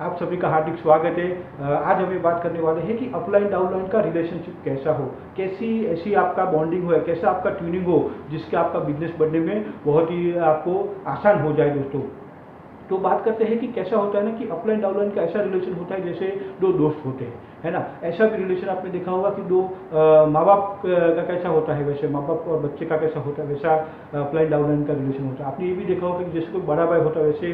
आप सभी का हार्दिक स्वागत है। आज हमें बात करने वाले हैं कि अपलाइन डाउनलाइन का रिलेशनशिप कैसा हो, कैसी ऐसी आपका बॉन्डिंग हो, कैसा आपका ट्यूनिंग हो जिसके आपका बिजनेस बढ़ने में बहुत ही आपको आसान हो जाए दोस्तों। तो बात करते हैं कि कैसा होता है ना कि अपलाइन डाउनलाइन का ऐसा रिलेशन होता है जैसे दो दोस्त होते हैं, है ना। ऐसा भी रिलेशन आपने देखा होगा कि दो माँ बाप का कैसा होता है, वैसे माँ बाप और बच्चे का कैसा होता है, वैसा अपलाइन डाउनलाइन का रिलेशन होता है। आपने ये भी देखा होगा कि जैसे कोई बड़ा भाई होता है वैसे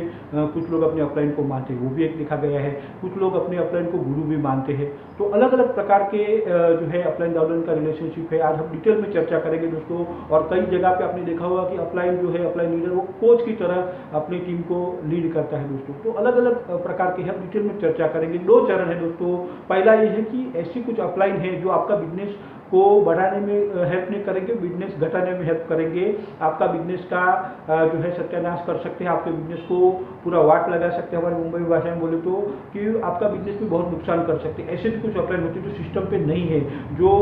कुछ लोग अपने अपलाइन को मानते हैं, वो भी एक देखा गया है। कुछ लोग अपने अपलाइन को गुरु भी मानते हैं। तो अलग अलग प्रकार के जो है अपलाइन डाउनलाइन का रिलेशनशिप है, आज हम डिटेल में चर्चा करेंगे दोस्तों। और कई जगह पे आपने देखा होगा कि अपलाइन जो है, अपलाइन लीडर वो कोच की तरह अपनी टीम को लीड करता है दोस्तों। तो अलग अलग प्रकार के हम डिटेल में चर्चा करेंगे। दो चरण है दोस्तों। पहला ये है कि ऐसी कुछ अपलाइन है जो आपका बिजनेस को बढ़ाने में हेल्प नहीं करेंगे, बिजनेस घटाने में हेल्प करेंगे। आपका बिजनेस का जो है सत्यानाश कर सकते हैं, आपके बिजनेस को पूरा वाट लगा सकते हैं, हमारे मुंबई भाषा में बोले तो, कि आपका बिजनेस में बहुत नुकसान कर सकते हैं। ऐसे भी कुछ अपलाइन होते हैं जो सिस्टम पे नहीं है, जो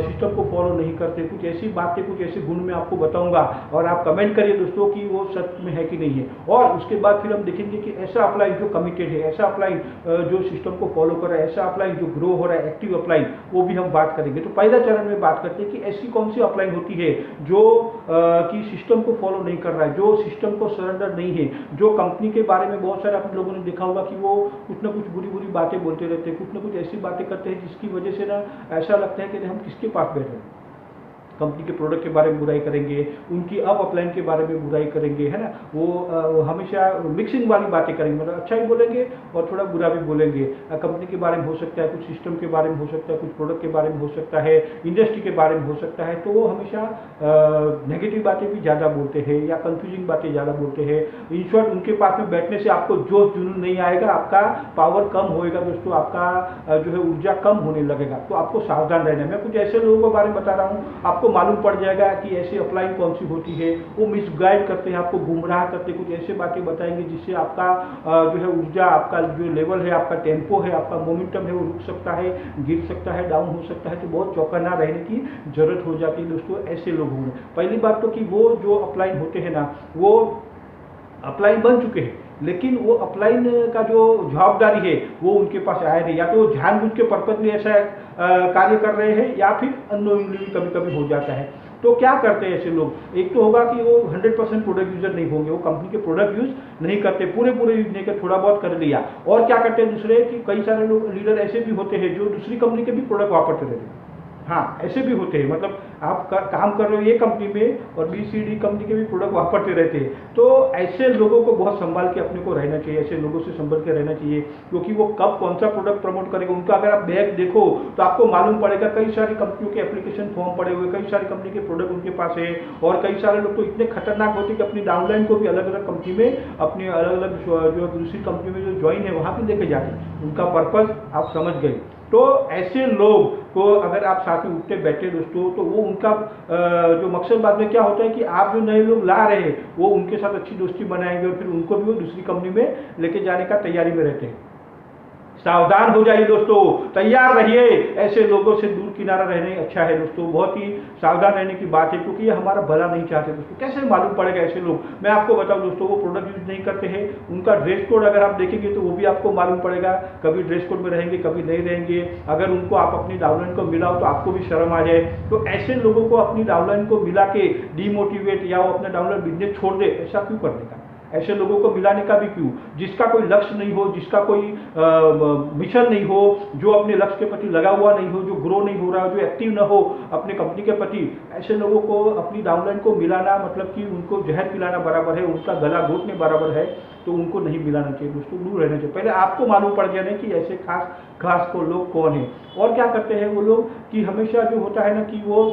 सिस्टम को फॉलो नहीं करते। कुछ ऐसी बातें, कुछ ऐसे गुण मैं आपको बताऊंगा और आप कमेंट करिए दोस्तों कि वो सच में है कि नहीं है। और उसके बाद फिर हम देखेंगे कि ऐसा अपलाइन जो कमिटेड है, ऐसा अपलाइन जो सिस्टम को फॉलो कर रहा है, ऐसा अपलाइन जो ग्रो हो रहा है, एक्टिव अपलाइन, वो भी हम बात करेंगे। तो पहला चरण में बात करते हैं कि ऐसी कौन सी अपलाइन होती है जो कि सिस्टम को फॉलो नहीं कर रहा है, जो सिस्टम को सरेंडर नहीं है, जो कंपनी के बारे में बहुत सारे आप लोगों ने देखा होगा कि वो कुछ ना कुछ बुरी बुरी बातें बोलते रहते हैं, कुछ ना कुछ ऐसी बातें करते हैं जिसकी वजह से ना ऐसा लगता है कि हम किसके पास बैठ रहे हैं। कंपनी के प्रोडक्ट के बारे में बुराई करेंगे, उनकी अपलाइन के बारे में बुराई करेंगे, है ना। वो हमेशा मिक्सिंग वाली बातें करेंगे, मतलब अच्छा भी बोलेंगे और थोड़ा बुरा भी बोलेंगे। कंपनी के बारे में हो सकता है, कुछ सिस्टम के बारे में हो सकता है, कुछ प्रोडक्ट के बारे में हो सकता है, इंडस्ट्री के बारे में हो सकता है। तो वो हमेशा नेगेटिव बातें भी ज़्यादा बोलते हैं या कंफ्यूजिंग बातें ज़्यादा बोलते हैं। इन शॉर्ट, उनके पास में बैठने से आपको जोश जुनून नहीं आएगा, आपका पावर कम होएगा दोस्तों, आपका जो है ऊर्जा कम होने लगेगा। तो आपको सावधान रहना है। मैं कुछ ऐसे लोगों के बारे में बता रहा हूँ, आपको मालूम पड़ जाएगा कि ऐसी अपलाइन कौन सी होती है। वो मिसगाइड करते हैं, आपको गुमराह करते हैं, कुछ ऐसे बातें बताएंगे जिससे आपका जो है ऊर्जा, आपका जो लेवल है, आपका टेम्पो है, आपका मोमेंटम है, वो रुक सकता है, गिर सकता है, डाउन हो सकता है। तो बहुत चौकन्ना रहने की जरूरत हो जाती है दोस्तों ऐसे लोगों में। पहली बात तो कि वो जो अपलाइन होते हैं ना, वो अपलाइन बन चुके हैं, लेकिन वो अपलाइन का जो जवाबदारी है वो उनके पास आया नहीं। या तो वो जानबूझ के पर्पज में ऐसा कार्य कर रहे हैं या फिर अननोइंगली भी कभी कभी हो जाता है। तो क्या करते हैं ऐसे लोग? एक तो होगा कि वो 100% प्रोडक्ट यूजर नहीं होंगे, वो कंपनी के प्रोडक्ट यूज नहीं करते, पूरे यूज नहीं करते, थोड़ा बहुत कर लिया। और क्या करते हैं दूसरे कि कई सारे लोग लीडर ऐसे भी होते हैं जो दूसरी कंपनी के भी प्रोडक्ट वापरते रहते हैं। हाँ, ऐसे भी होते हैं, मतलब आप काम कर रहे हो ये कंपनी में और BCD कंपनी के भी प्रोडक्ट वापरते रहते हैं। तो ऐसे लोगों को बहुत संभाल के अपने को रहना चाहिए, ऐसे लोगों से संभल के रहना चाहिए, क्योंकि वो कब कौन सा प्रोडक्ट प्रमोट करेगा। उनका अगर आप बैग देखो तो आपको मालूम पड़ेगा, कई सारी कंपनियों के एप्लीकेशन फॉर्म पड़े हुए, कई सारी कंपनी के प्रोडक्ट उनके पास है। और कई सारे लोग तो इतने खतरनाक होते हैं कि अपनी डाउनलाइन को भी अलग अलग कंपनी में, अपनी अलग अलग जो दूसरी कंपनी में जो ज्वाइन है वहाँ भी लेके जाते हैं। उनका पर्पज आप समझ गए। तो ऐसे लोग को अगर आप साथ में उठते बैठे दोस्तों, तो वो उनका जो मकसद बाद में क्या होता है कि आप जो नए लोग ला रहे हैं वो उनके साथ अच्छी दोस्ती बनाएंगे और फिर उनको भी वो दूसरी कंपनी में लेके जाने का तैयारी में रहते हैं। सावधान हो जाइए दोस्तों, तैयार रहिए। ऐसे लोगों से दूर किनारा रहना अच्छा है दोस्तों, बहुत ही सावधान रहने की बात है, क्योंकि ये हमारा भला नहीं चाहते दोस्तों। कैसे मालूम पड़ेगा ऐसे लोग? मैं आपको बताऊं दोस्तों, वो प्रोडक्ट यूज नहीं करते हैं, उनका ड्रेस कोड अगर आप देखेंगे तो वो भी आपको मालूम पड़ेगा। कभी ड्रेस कोड में रहेंगे, कभी नहीं रहेंगे। अगर उनको आप अपनी डाउनलाइन को मिलाओ तो आपको भी शर्म आ जाए। तो ऐसे लोगों को अपनी डाउनलाइन को मिला के डिमोटिवेट या वो अपना डाउनलाइन बिजनेस छोड़ दे, ऐसा क्यों करने का? ऐसे लोगों को मिलाने का भी क्यों? जिसका कोई लक्ष्य नहीं हो, जिसका कोई मिशन नहीं हो, जो अपने लक्ष्य के प्रति लगा हुआ नहीं हो, जो ग्रो नहीं हो रहा, जो एक्टिव ना हो अपने कंपनी के प्रति, ऐसे लोगों को अपनी डाउनलाइन को मिलाना मतलब कि उनको जहर पिलाना बराबर है, उनका गला घोटने बराबर है। तो उनको नहीं मिलाना चाहिए दोस्तों, दूर रहना चाहिए। पहले आपको मालूम पड़ जाए कि ऐसे खास को लोग कौन है। और क्या करते हैं वो लोग कि हमेशा जो होता है ना कि वो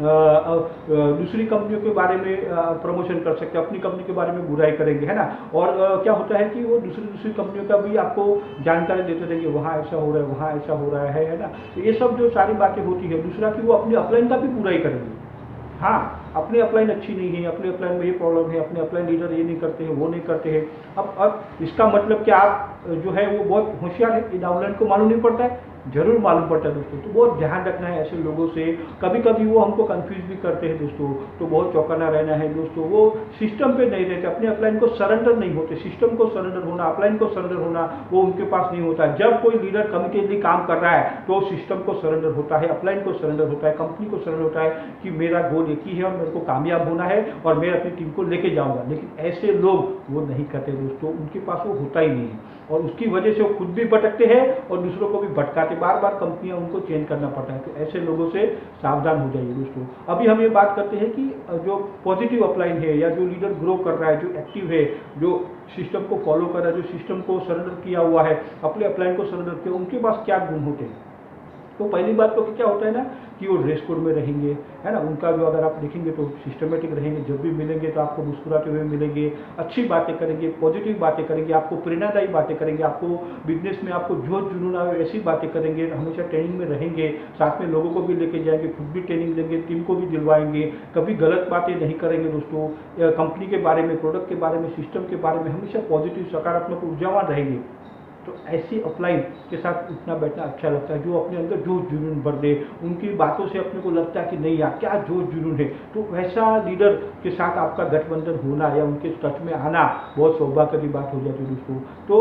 दूसरी कंपनियों के बारे में प्रमोशन कर सकते हैं, अपनी कंपनी के बारे में बुराई करेंगे, है ना। और क्या होता है कि वो दूसरी कंपनियों का भी आपको जानकारी देते रहेंगे, वहाँ ऐसा हो रहा है, वहाँ ऐसा हो रहा है ना। तो ये सब जो सारी बातें होती है। दूसरा कि वो अपनी अपलाइन का भी बुराई करेंगे। हाँ, अपनी अपलाइन अच्छी नहीं है, अपने अपलाइन में ये प्रॉब्लम है, अपने अपलाइन लीडर ये नहीं करते हैं, वो नहीं करते हैं। अब इसका मतलब कि आप जो है वो बहुत होशियार है, ये डाउनलाइन को मालूम नहीं पड़ता है जरूर मालूम पड़ता है दोस्तों। तो बहुत ध्यान रखना है ऐसे लोगों से। कभी कभी वो हमको कंफ्यूज भी करते हैं दोस्तों, तो बहुत चौकन्ना रहना है दोस्तों। वो सिस्टम पे नहीं रहते, अपने अपलाइन को सरेंडर नहीं होते। सिस्टम को सरेंडर होना, अपलाइन को सरेंडर होना वो उनके पास नहीं होता। जब कोई लीडर कमिटेडली काम कर रहा है तो सिस्टम को सरेंडर होता है, अपलाइन को सरेंडर होता है, कंपनी को सरेंडर होता है कि मेरा गोल एक ही है और मेरे को कामयाब होना है और मैं अपनी टीम को लेके जाऊंगा। लेकिन ऐसे लोग वो नहीं करते दोस्तों, उनके पास वो होता ही नहीं है और उसकी वजह से वो खुद भी भटकते हैं और दूसरों को भी भटकाते। बार बार कंपनियां उनको चेंज करना पड़ता है। तो ऐसे लोगों से सावधान हो जाइए दोस्तों। अभी हम ये बात करते हैं कि जो पॉजिटिव अपलाइन है या जो लीडर ग्रो कर रहा है, जो एक्टिव है, जो सिस्टम को फॉलो कर रहा है, जो सिस्टम को सरेंडर किया हुआ है, अपने अपलाइन को सरेंडर किया, उनके पास क्या गुण होते हैं। तो पहली बात तो क्या होता है ना कि वो ड्रेस कोड में रहेंगे, है ना। उनका जो अगर आप देखेंगे तो सिस्टमेटिक रहेंगे, जब भी मिलेंगे तो आपको मुस्कुराते हुए मिलेंगे, अच्छी बातें करेंगे, पॉजिटिव बातें करेंगे, आपको प्रेरणादायी बातें करेंगे, आपको बिजनेस में आपको जोश जुनून आए ऐसी बातें करेंगे। हमेशा ट्रेनिंग में रहेंगे, साथ में लोगों को भी लेके जाएंगे, खुद भी ट्रेनिंग देंगे, टीम को भी दिलवाएंगे, कभी गलत बातें नहीं करेंगे दोस्तों। कंपनी के बारे में, प्रोडक्ट के बारे में, सिस्टम के बारे में हमेशा पॉजिटिव सकारात्मक ऊर्जावान रहेंगे। तो ऐसी अपलाइन के साथ उठना बैठना अच्छा लगता है, जो अपने अंदर जोश जुनून भर दे। उनकी बातों से अपने को लगता है कि नहीं यार क्या जोश जुनून है। तो वैसा लीडर के साथ आपका गठबंधन होना या उनके टच में आना बहुत सौभाग्य की बात हो जाती है दोस्तों। तो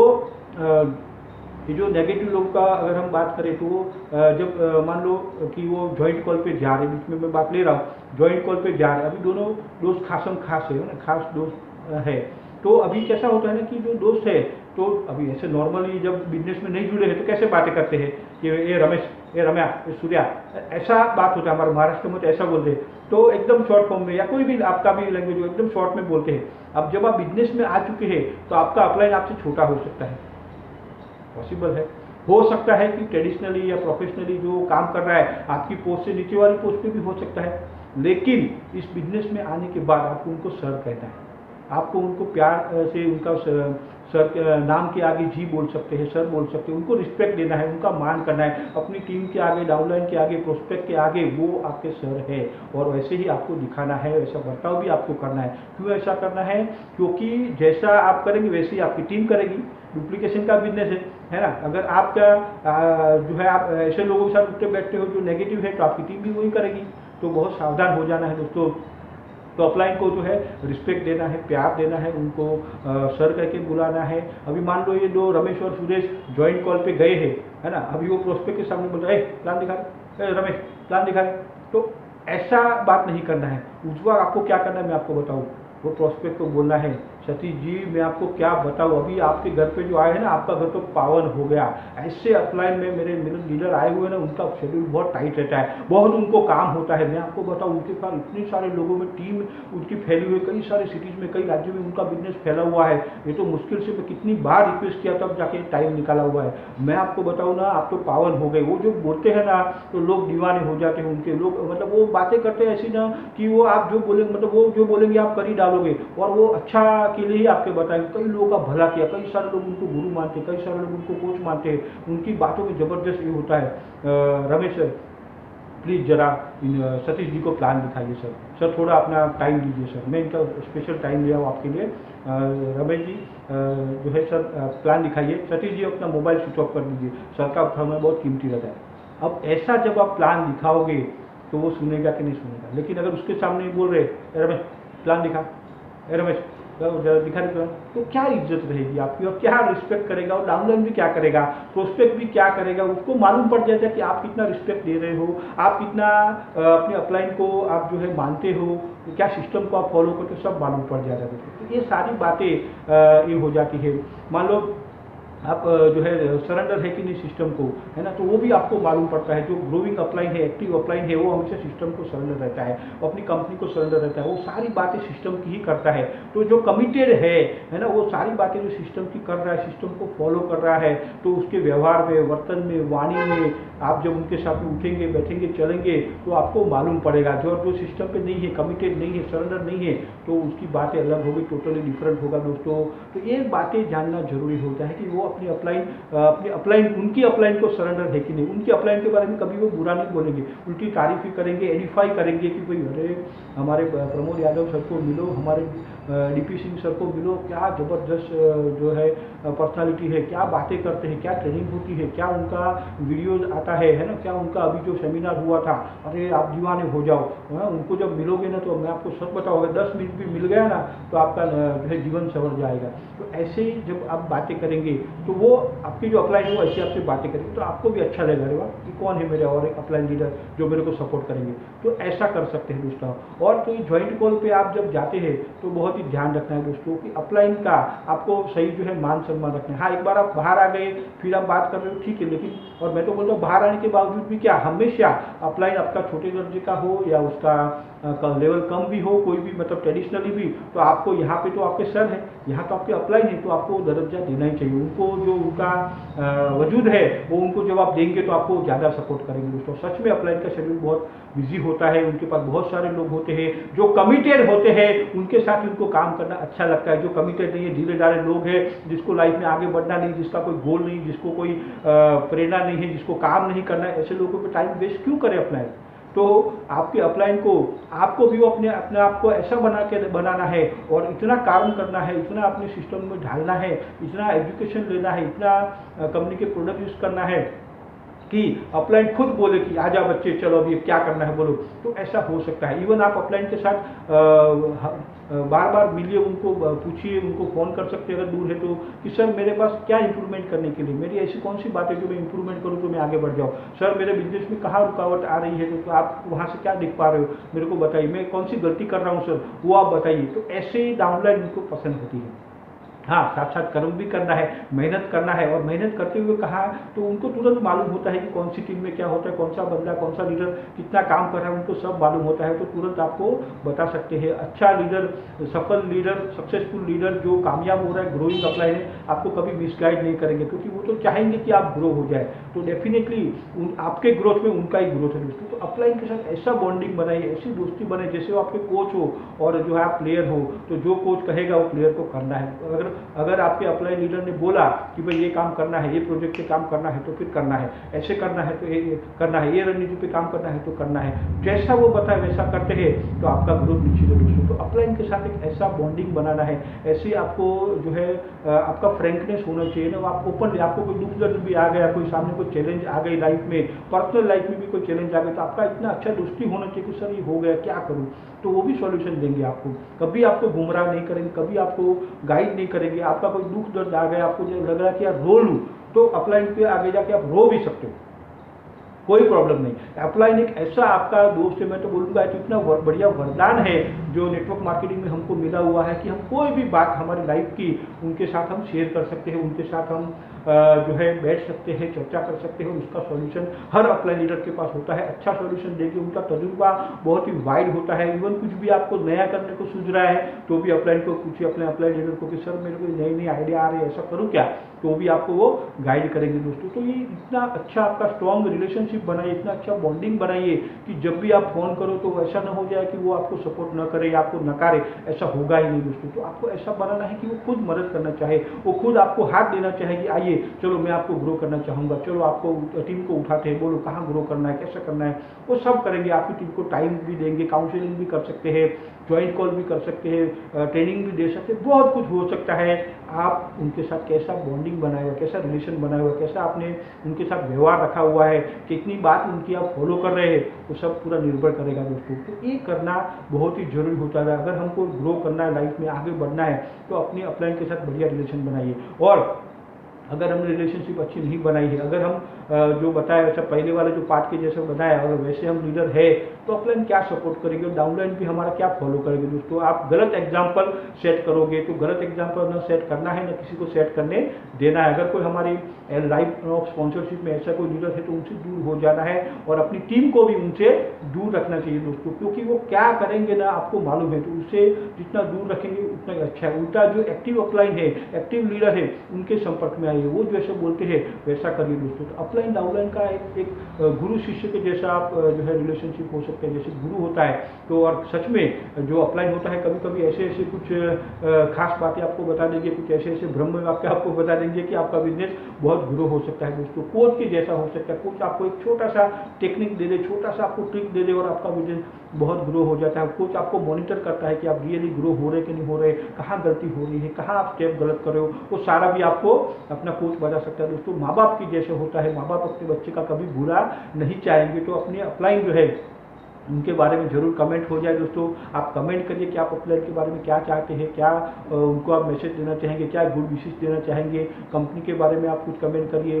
ये जो नेगेटिव लोग का अगर हम बात करें तो जब मान लो कि वो जॉइंट कॉल पे जा रहे, बीच में मैं बात ले रहा हूँ, जॉइंट कॉल पे जा रहे, अभी दोनों दोस्त खासम खास है ना, खास दोस्त है। तो अभी कैसा होता है ना कि जो दोस्त है तो अभी ऐसे नॉर्मली जब बिजनेस में नहीं जुड़े हैं तो कैसे बातें करते हैं कि ये रमेश, ये रम्या, ये सूर्या, ऐसा बात होता है। हमारे महाराष्ट्र में तो ऐसा बोलते हैं, तो एकदम शॉर्ट फॉर्म में या कोई भी आपका भी लैंग्वेज हो एकदम शॉर्ट में बोलते हैं। अब जब आप बिजनेस में आ चुके हैं तो आपका अपलाइन आपसे छोटा हो सकता है, पॉसिबल है। हो सकता है कि ट्रेडिशनली या प्रोफेशनली जो काम कर रहा है आपकी पोस्ट से नीचे वाली पोस्ट पे भी हो सकता है। लेकिन इस बिजनेस में आने के बाद आपको उनको सर कहना है, आपको उनको प्यार से उनका सर नाम के आगे जी बोल सकते हैं, सर बोल सकते हैं। उनको रिस्पेक्ट देना है, उनका मान करना है। अपनी टीम के आगे, डाउनलाइन के आगे, प्रोस्पेक्ट के आगे वो आपके सर है और वैसे ही आपको दिखाना है, वैसा बर्ताव भी आपको करना है। क्यों ऐसा करना है? क्योंकि जैसा आप करेंगे वैसे ही आपकी टीम करेगी। डुप्लीकेशन का बिजनेस है ना। अगर आपका जो है आप ऐसे लोगों के साथ उठते बैठते हो जो नेगेटिव है तो आपकी टीम भी वही करेगी। तो बहुत सावधान हो जाना है दोस्तों। तो अपलाइन को जो है रिस्पेक्ट देना है, प्यार देना है, उनको सर करके बुलाना है। अभी मान लो ये दो रमेश और सुरेश ज्वाइंट कॉल पे गए हैं, है ना। अभी वो प्रोस्पेक्ट के सामने बोल रहे हैं प्लान दिखा रहे, रमेश प्लान दिखा रहे। तो ऐसा बात नहीं करना है। उस वक्त आपको क्या करना है मैं आपको बताऊँ। वो प्रोस्पेक्ट को बोलना है सतीश जी मैं आपको क्या बताऊँ, अभी आपके घर पे जो आए हैं ना आपका घर तो पावन हो गया। ऐसे अपलाइन में मेरे लीडर आए हुए हैं ना, उनका शेड्यूल बहुत टाइट रहता है, बहुत उनको काम होता है। मैं आपको बताऊँ उनके पास इतने सारे लोगों में टीम उनकी फैली हुई, कई सारे सिटीज़ में, कई राज्यों में उनका बिजनेस फैला हुआ है। ये तो मुश्किल से मैं कितनी बार रिक्वेस्ट किया तब जाके टाइम निकाला हुआ है। मैं आपको बताऊँ ना आप तो पावन हो गए। वो जो बोलते हैं ना तो लोग दीवाने हो जाते हैं उनके। लोग मतलब वो बातें करते हैं ऐसी ना कि वो आप जो बोलेंगे मतलब वो जो बोलेंगे आप कर ही डालोगे और वो अच्छा के लिए ही आपके बताएंगे। कई लोगों का भला किया, कई सारे लोग उनको गुरु मानते हैं, कई सारे लोग उनको कोच मानते हैं। उनकी बातों में जबरदस्त ये होता है। रमेश सर प्लीज़ जरा सतीश जी को प्लान दिखाइए सर। सर थोड़ा अपना टाइम दीजिए सर, मैं इनका स्पेशल टाइम लिया हूँ आपके लिए। रमेश जी जो है सर प्लान दिखाइए। सतीश जी अपना मोबाइल स्विच ऑफ कर दीजिए, सर का समय बहुत कीमती रहता है। अब ऐसा जब आप प्लान दिखाओगे तो वो सुनेगा कि नहीं सुनेगा। लेकिन अगर उसके सामने बोल रहे रमेश प्लान दिखा, रमेश दिखा रहे तो क्या इज्जत रहेगी आपकी और क्या रिस्पेक्ट करेगा और डाउनलाइन भी क्या करेगा, प्रोस्पेक्ट भी क्या करेगा। उसको मालूम पड़ जाता है कि आप कितना रिस्पेक्ट दे रहे हो, आप कितना अपने अपलाइन को आप जो है मानते हो, क्या सिस्टम को आप फॉलो करते हो, सब मालूम पड़ जाता है। तो ये सारी बातें ये हो जाती है। मान लो आप जो है सरेंडर है कि नहीं सिस्टम को, है ना, तो वो भी आपको मालूम पड़ता है। जो ग्रोइंग अपलाइन है, एक्टिव अपलाइन है, वो हमेशा सिस्टम को सरेंडर रहता है, अपनी कंपनी को सरेंडर रहता है। वो सारी बातें सिस्टम की ही करता है। तो जो कमिटेड है ना, वो सारी बातें जो सिस्टम की कर रहा है, सिस्टम को फॉलो कर रहा है, तो उसके व्यवहार में, वर्तन में, वाणी में आप जब उनके साथ में उठेंगे, बैठेंगे, चलेंगे तो आपको मालूम पड़ेगा। जो सिस्टम पे नहीं है, कमिटेड नहीं है, सरेंडर नहीं है, तो उसकी बातें अलग होगी, टोटली डिफरेंट होगा दोस्तों। तो ये बातें जानना जरूरी होता है कि वो अपनी अपलाइन उनकी अपलाइन को सरेंडर है कि नहीं, उनकी अपलाइन के बारे में कभी वो बुरा नहीं बोलेंगे, उल्टी तारीफ ही करेंगे, एडिफाई करेंगे कि भाई अरे हमारे प्रमोद यादव सर को मिलो, हमारे डीपी सिंह सर को मिलो, क्या ज़बरदस्त जो है पर्सनालिटी है, क्या बातें करते हैं, क्या ट्रेनिंग होती है, क्या उनका वीडियोज आता है ना, क्या उनका अभी जो सेमिनार हुआ था, अरे आप दीवाने हो जाओ। उनको जब मिलोगे ना तो मैं आपको सच बताऊँ, अगर 10 मिनट भी मिल गया ना तो आपका जो है जीवन संवर जाएगा। तो ऐसे ही जब आप बातें करेंगे तो वो आपकी जो अपलाइन है वो ऐसे आपसे बातें करेंगे तो आपको भी अच्छा लगेगा, अरे वाह कि कौन है मेरे और एक अपलाइन लीडर जो मेरे को सपोर्ट करेंगे। तो ऐसा कर सकते हैं दोस्तों। और तो ये ज्वाइंट कॉल पे आप जब जाते हैं तो बहुत ही ध्यान रखना है दोस्तों कि अपलाइन का आपको सही जो है मान सम्मान रखना है। हाँ, एक बार आप बाहर आ गए फिर आप बात कर रहे हो ठीक है, लेकिन और मैं तो बोलता हूँ बाहर आने के बावजूद भी क्या हमेशा अपलाइन आपका छोटे दर्जे का हो या उसका लेवल कम भी हो, कोई भी मतलब ट्रेडिशनली भी, तो आपको यहाँ पे तो आपके सर हैं, यहाँ तो आपके अपलाइन है, तो आपको दर्जा देना ही चाहिए उनको। जो उनका वजूद है वो उनको जब आप देंगे तो आपको ज़्यादा सपोर्ट करेंगे दोस्तों। सच में अपलाइन का शेड्यूल बहुत बिजी होता है, उनके पास बहुत सारे लोग होते हैं जो कमिटेड होते हैं, उनके साथ उनको काम करना अच्छा लगता है। जो कमिटेड नहीं है, ढीले ढाले लोग हैं, जिसको लाइफ में आगे बढ़ना नहीं, जिसका कोई गोल नहीं, जिसको कोई प्रेरणा नहीं है, जिसको काम नहीं करना है, ऐसे लोगों पर टाइम वेस्ट क्यों करें अपलाइन। तो आपके अपलाइन को आपको भी अपने आप को ऐसा बनाना है और इतना काम करना है, इतना अपने सिस्टम में ढालना है, इतना एजुकेशन लेना है, इतना कंपनी के प्रोडक्ट यूज करना है कि अपलाइन खुद बोले कि आजा बच्चे चलो अभी क्या करना है बोलो। तो ऐसा हो सकता है। इवन आप अपलाइन के साथ बार बार मिलिए, उनको पूछिए, उनको फ़ोन कर सकते हैं अगर दूर है तो कि सर मेरे पास क्या इंप्रूवमेंट करने के लिए, मेरी ऐसी कौन सी बात है जो मैं इंप्रूवमेंट करूँ तो मैं आगे बढ़ जाऊँ। सर मेरे बिजनेस में कहाँ रुकावट आ रही है तो आप वहाँ से क्या देख पा रहे हो मेरे को बताइए, मैं कौन सी गलती कर रहा हूँ सर वो आप बताइए। तो ऐसे ही डाउनलाइन उनको पसंद होती है। हाँ, साथ साथ कर्म भी करना है, मेहनत करना है, और मेहनत करते हुए कहा तो उनको तुरंत मालूम होता है कि कौन सी टीम में क्या होता है, कौन सा बंदा, कौन सा लीडर कितना काम कर रहा है, उनको सब मालूम होता है। तो तुरंत आपको बता सकते हैं। अच्छा लीडर, सफल लीडर, सक्सेसफुल लीडर जो कामयाब हो रहा है, ग्रोइंग अपलाइन है, आपको कभी मिसगाइड नहीं करेंगे, क्योंकि वो तो चाहेंगे कि आप ग्रो हो जाए। तो डेफिनेटली आपके ग्रोथ में उनका ही ग्रोथ है दोस्तों। तो अपलाइन के साथ ऐसा बॉन्डिंग बनाइए, ऐसी दोस्ती बनाए जैसे वो आपके कोच हो और जो है आप प्लेयर हो। तो जो कोच कहेगा वो प्लेयर को करना है। अगर आपके अपलाइन लीडर ने बोला कि भाई ये काम करना है, ये प्रोजेक्ट पे काम करना है तो फिर करना है, ऐसे करना है तो ये करना है, ये रणनीति पे काम करना है तो करना है, जैसा वो बताए वैसा करते हैं तो आपका ग्रोथ निश्चित है दोस्तों। तो अपलाइन के साथ एक ऐसा बॉन्डिंग बनाना है, ऐसे आपको जो है आपका फ्रेंकनेस होना चाहिए ना। आप ओपन, आपको कोई दुख दर्द भी आ गया, कोई सामने कोई चैलेंज आ गई लाइफ में, पर्सनल लाइफ में भी कोई चैलेंज आ गया, तो आपका इतना अच्छा दोस्ती होना चाहिए कि सर ये हो गया क्या करूँ, तो वो भी सॉल्यूशन देंगे आपको। कभी आपको गुमराह नहीं करेंगे, कभी आपको गाइड नहीं करेंगे। आपका कोई दुख दर्द आ गया, आपको जो लग रहा है कि यार रो लूँ, तो अपलाइन पे आगे जाके आप रो भी सकते हो, कोई प्रॉब्लम नहीं। अपलाइन एक ऐसा आपका दोस्त है, मैं तो बोलूँगा कि इतना बढ़िया वरदान है जो नेटवर्क मार्केटिंग में हमको मिला हुआ है कि हम कोई भी बात हमारी लाइफ की उनके साथ हम शेयर कर सकते हैं, उनके साथ हम जो है बैठ सकते हैं, चर्चा कर सकते हैं। उसका सॉल्यूशन हर अपलाइन लीडर के पास होता है, अच्छा सॉल्यूशन देंगे। उनका तजुर्बा बहुत ही वाइड होता है। इवन कुछ भी आपको नया करने को सूझ रहा है तो भी अपलाइन को पूछिए, अपने अपलाइन लीडर को कि सर मेरे को नई नई आइडिया आ रही है, ऐसा करूँ क्या, तो भी आपको वो गाइड करेंगे दोस्तों। तो ये इतना अच्छा आपका स्ट्रॉन्ग रिलेशनशिप बनाइए, इतना अच्छा बॉन्डिंग बनाइए कि जब भी आप फोन करो तो ऐसा ना हो जाए कि वो आपको सपोर्ट न करे या आपको नकारे, ऐसा होगा ही नहीं दोस्तों। तो आपको ऐसा बनाना है कि वो खुद मदद करना चाहे, वो खुद आपको हाथ देना चाहे कि आइए चलो मैं आपको ग्रो करना चाहूँगा, चलो आपको टीम को उठाते हैं, बोलो कहाँ ग्रो करना है, कैसा करना है, वो सब करेंगे। आपकी टीम को टाइम भी देंगे, काउंसलिंग भी कर सकते हैं, ज्वाइंट कॉल भी कर सकते हैं, ट्रेनिंग भी दे सकते हैं, बहुत कुछ हो सकता है। आप उनके साथ कैसा बॉन्डिंग बनाए हुआ, कैसा रिलेशन बनाया हुआ, कैसा आपने उनके साथ व्यवहार रखा हुआ है, कितनी बात उनकी आप फॉलो कर रहे हैं, वो सब पूरा निर्भर करेगा दोस्तों। तो ये करना बहुत ही जरूरी होता है। अगर हमको ग्रो करना है, लाइफ में आगे बढ़ना है, तो अपने अपलाइन के साथ बढ़िया रिलेशन बनाइए। और अगर हमने रिलेशनशिप अच्छी नहीं बनाई है, अगर हम जो बताया वैसा पहले वाले जो पार्ट के जैसे बनाया, अगर वैसे हम लीडर है तो अपलाइन क्या सपोर्ट करेंगे और डाउनलाइन भी हमारा क्या फॉलो करेंगे दोस्तों। आप गलत एग्जाम्पल सेट करोगे तो गलत एग्जाम्पल ना सेट करना है, ना किसी को सेट करने देना है। अगर कोई हमारी लाइफ ऑफ स्पॉन्सरशिप में ऐसा कोई लीडर है तो उनसे दूर हो जाना है और अपनी टीम को भी उनसे दूर रखना चाहिए दोस्तों, क्योंकि वो क्या करेंगे ना आपको मालूम है। तो उससे जितना दूर रखेंगे उतना ही अच्छा है। उल्टा जो एक्टिव अपलाइन है, एक्टिव लीडर है, उनके संपर्क में आइए, नहीं है, वो जैसे बोलते हैं वैसा करिए दोस्तों। तो अपलाइन डाउनलाइन का एक गुरु शिष्य के जैसा आप जो है रिलेशनशिप हो सकते हैं, जैसे गुरु होता है तो, और सच में जो अपलाइन होता है कभी कभी ऐसे ऐसे कुछ खास बातें आपको बता देंगे, कुछ ऐसे ऐसे ब्रह्म वाक्य आपको बता देंगे कि आपका बिजनेस बहुत ग्रो हो सकता है दोस्तों। कोच के जैसा हो सकता है, कोच आपको एक छोटा सा टेक्निक दे दे, छोटा सा आपको ट्रिक दे दे और आपका बिजनेस बहुत ग्रो हो जाता है। कोच आपको मॉनिटर करता है कि आप रियली ग्रो हो रहे कि नहीं हो रहे, कहाँ गलती हो रही है, कहाँ आप स्टेप गलत कर रहे हो, वो सारा भी आपको अपना कोच बता सकता है दोस्तों। माँ बाप की जैसे होता है, माँ बाप अपने बच्चे का कभी बुरा नहीं चाहेंगे, तो अपने अपलाइन जो है उनके बारे में जरूर कमेंट हो जाए दोस्तों। आप कमेंट करिए कि आप अपलाइन के बारे में क्या चाहते हैं, क्या उनको आप मैसेज देना चाहेंगे, क्या गुड विशेष देना चाहेंगे, कंपनी के बारे में आप कुछ कमेंट करिए,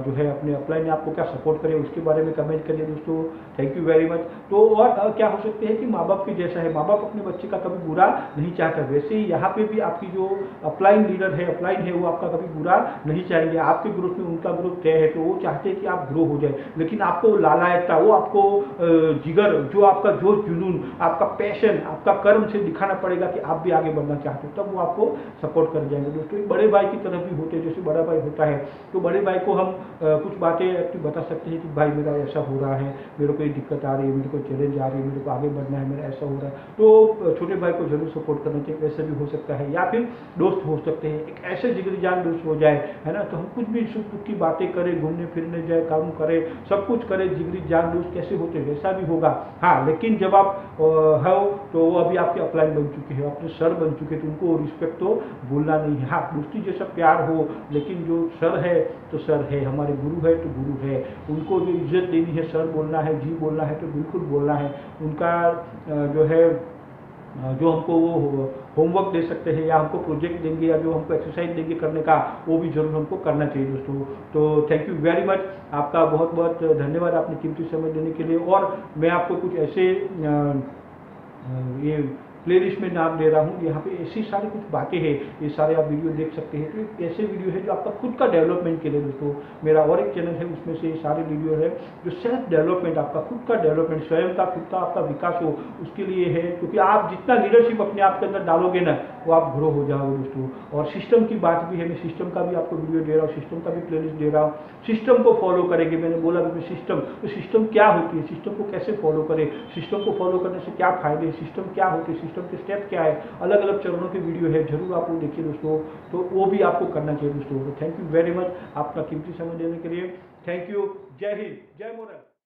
जो है अपने अपलाइन ने आपको क्या सपोर्ट करे उसके बारे में कमेंट करिए दोस्तों। Thank you very much. तो और क्या हो सकते हैं कि माँ बाप की जैसा है, माँ बाप अपने बच्चे का कभी बुरा नहीं चाहता, वैसे ही यहाँ पे भी आपकी जो अपलाइन लीडर है, अपलाइन है, वो आपका कभी बुरा नहीं चाहेंगे। आपके ग्रोथ में उनका ग्रोथ तय है, तो वो चाहते हैं कि आप ग्रो हो जाए, लेकिन आपको लालायता, वो आपको जिगर, जो आपका जोश जुनून, आपका पैशन, आपका कर्म से दिखाना पड़ेगा कि आप भी आगे बढ़ना चाहते हो, तब वो आपको सपोर्ट कर जाएंगे दोस्तों। एक बड़े भाई की तरह भी होते हैं, जैसे बड़ा भाई होता है तो बड़े भाई को हम कुछ बातें बता सकते हैं कि भाई मेरा ऐसा हो रहा है, मेरे को ये दिक्कत आ रही है, मेरे को चैलेंज आ रही है, मेरे को आगे बढ़ना है, मेरा ऐसा हो रहा है, तो छोटे भाई को जरूर सपोर्ट करना चाहिए। वैसे भी हो सकता है, या फिर दोस्त हो सकते हैं, एक ऐसे जिगरी जान दोस्त हो जाए, है ना, तो हम कुछ भी सुख दुख की बातें करें, घूमने फिरने जाए, काम करें, सब कुछ करें, जिगरी जान दोस्त कैसे होते हैं वैसा भी होगा। हाँ, लेकिन जब आप हो तो वो अभी आपके अपलाइन बन चुके हैं, अपने सर बन चुके हैं, तो उनको रिस्पेक्ट तो भूलना नहीं है। हाँ, दोस्ती जैसा प्यार हो, लेकिन जो सर है तो सर है, हमारे गुरु है तो गुरु है, उनको जो इज्जत देनी है, सर बोलना है, जी बोलना है, तो बिल्कुल बोलना है। उनका जो है जो हमको वो होमवर्क दे सकते हैं, या हमको प्रोजेक्ट देंगे, या जो हमको एक्सरसाइज देंगे करने का, वो भी जरूर हमको करना चाहिए दोस्तों। तो थैंक यू वेरी मच, आपका बहुत बहुत धन्यवाद आपने कीमती समय देने के लिए। और मैं आपको कुछ ऐसे ये प्लेलिस्ट में नाम दे रहा हूँ, यहाँ पे ऐसी सारी कुछ बातें हैं, ये सारे आप वीडियो देख सकते हैं। तो ऐसे वीडियो है जो आपका खुद का डेवलपमेंट के लिए दोस्तों, मेरा और एक चैनल है उसमें से ये सारे वीडियो है जो सेल्फ डेवलपमेंट, आपका खुद का डेवलपमेंट, स्वयं का खुद का आपका विकास हो उसके लिए है। क्योंकि आप जितना लीडरशिप अपने आप के अंदर डालोगे ना, वो आप ग्रो हो जाओगे दोस्तों। और सिस्टम की बात भी है, मैं सिस्टम का भी आपको वीडियो दे रहा हूँ, सिस्टम का भी प्लेलिस्ट दे रहा हूँ। सिस्टम को फॉलो करेंगे, मैंने बोला कि सिस्टम, तो सिस्टम क्या होती है, सिस्टम को कैसे फॉलो करें, सिस्टम को फॉलो करने से क्या फायदे, सिस्टम क्या होती है, सिस्टम के स्टेप क्या है, अलग अलग चरणों के वीडियो है, जरूर आप वो देखिए दोस्तों। तो वो भी आपको करना चाहिए दोस्तों। तो थैंक यू वेरी मच आपका कीमती समय देने के लिए। Thank you. जय हिंद, जय मोरल।